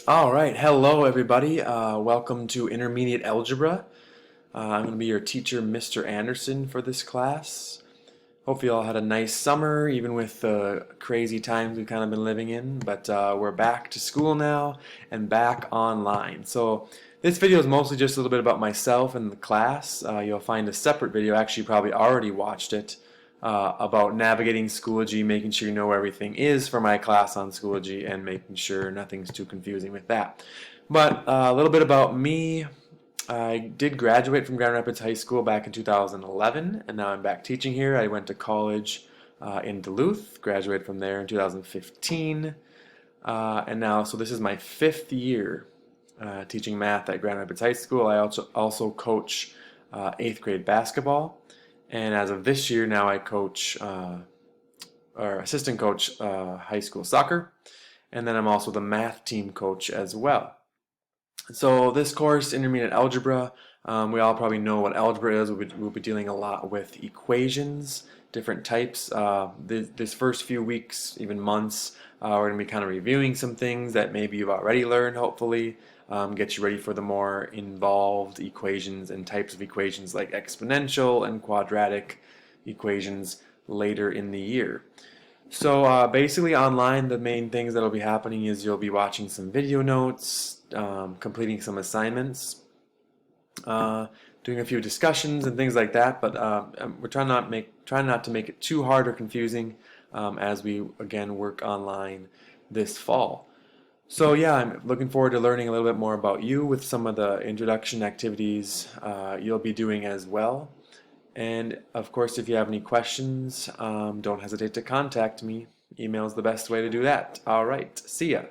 All right, hello everybody. Welcome to Intermediate Algebra. I'm going to be your teacher, Mr. Anderson, for this class. Hope you all had a nice summer, even with the crazy times we've kind of been living in. But we're back to school now and back online. So this video is mostly just a little bit about myself and the class. You'll find a separate video, actually you probably already watched it, about navigating Schoology, making sure you know where everything is for my class on Schoology, and making sure nothing's too confusing with that. But a little bit about me. I did graduate from Grand Rapids High School back in 2011, and now I'm back teaching here. I went to college in Duluth, graduated from there in 2015, and now, so this is my 5th year teaching math at Grand Rapids High School. I also coach 8th grade basketball, and as of this year now I coach, or assistant coach, high school soccer, and then I'm also the math team coach as well. So this course, Intermediate Algebra, we all probably know what algebra is. We'll be dealing a lot with equations, different types. This first few weeks, even months, we're going to be kind of reviewing some things that maybe you've already learned, hopefully. Get you ready for the more involved equations and types of equations like exponential and quadratic equations later in the year. So basically online, the main things that'll be happening is you'll be watching some video notes, completing some assignments, doing a few discussions and things like that. But we're trying not to make it too hard or confusing as we again work online this fall. So yeah, I'm looking forward to learning a little bit more about you with some of the introduction activities you'll be doing as well. And of course, if you have any questions, don't hesitate to contact me. Email is the best way to do that. All right, see ya.